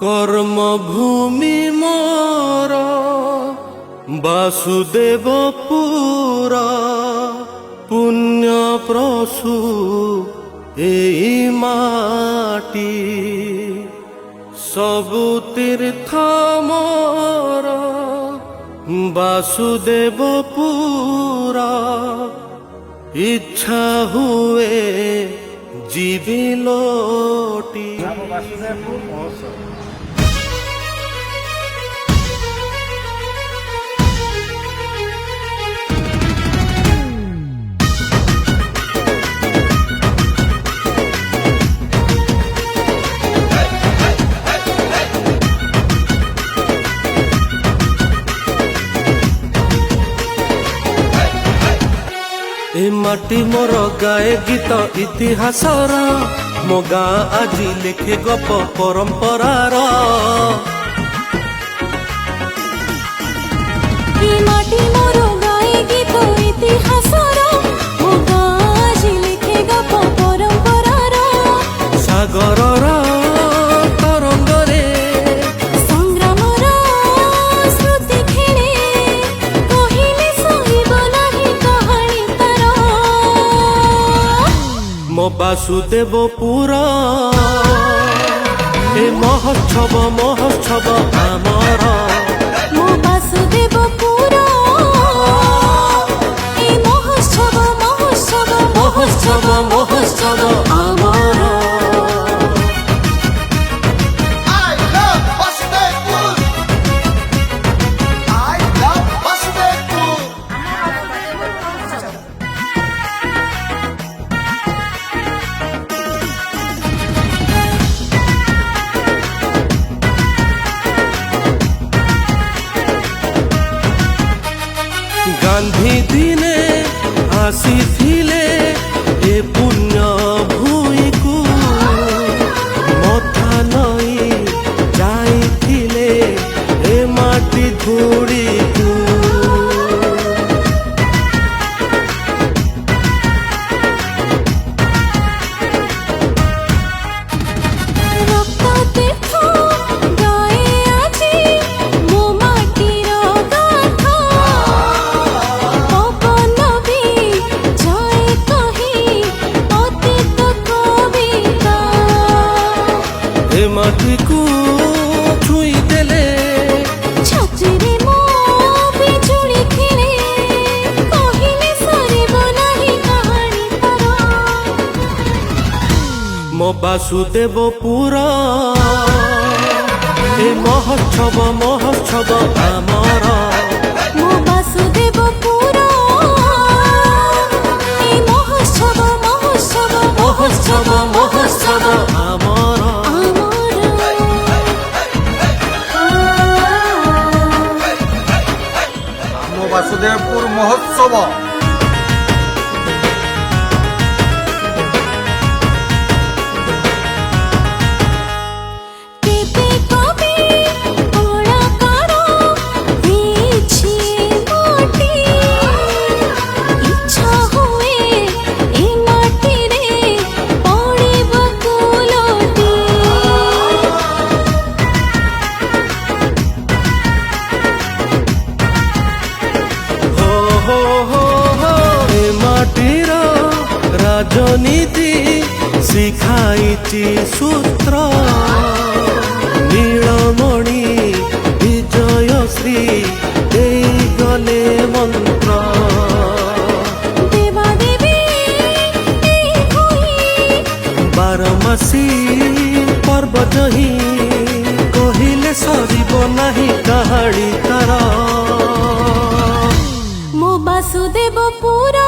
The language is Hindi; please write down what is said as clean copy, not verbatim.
कर्मभूमि मोर वासुदेवपुरा पुण्य प्रसु एई माटी सबु तीर्थ मोर वासुदेवपुरा इच्छा हुए जीवी लोटी। ए माटी मोर गाए गीत इतिहासर मो गाँ आज लिखे गप परंपरार। ए माटी मोर गाए गीत इतिहासर मो गाँ आज लिखे गप परंपरार। सागरर तरंगरे संग्रामर स्मृति खेले कहिले सहिब नाही कहानी तार। मो वासुदेवपुरा ए महोत्सव महोत्सव आमर। मो वासुदेवपुरा ए महोत्सव महोत्सव महोत्सव महोत्सव आमर। गांधी दिने आसीथिले ए पुण्य भूमि को मथा नई जाइथिले ए माटी धूड़ी को। रक्त तीर्थ गाए आजी मो माटीर गाथा। पवन भी जाए कही अतीत कविता। ए माटी को छुई देले छातीरे मो बिजुली खेले कहिले सरिब नाही कहानी तार। मो वासुदेवपुरा ए महोत्सव महोत्सव आमर। मो वासुदेवपुरा ए महोत्सव महोत्सव महोत्सव महोत्सव आमर। ଆମ ବାସୁଦେବପୁର ମହୋତ୍ସବ केते कवि कलाकार हेछि माटी। इच्छा हुए ए माटी रे पड़िब कुलटी। हो हो हो हो ए माटीर राजनीति शिखाइची सूत्र नीलमणि विजयश्री देई गले मंत्र। देवा देवी ए होई बारमासी पर्व जही कहिले सरिब नाही कहानी तार। मो वासुदेवपुरा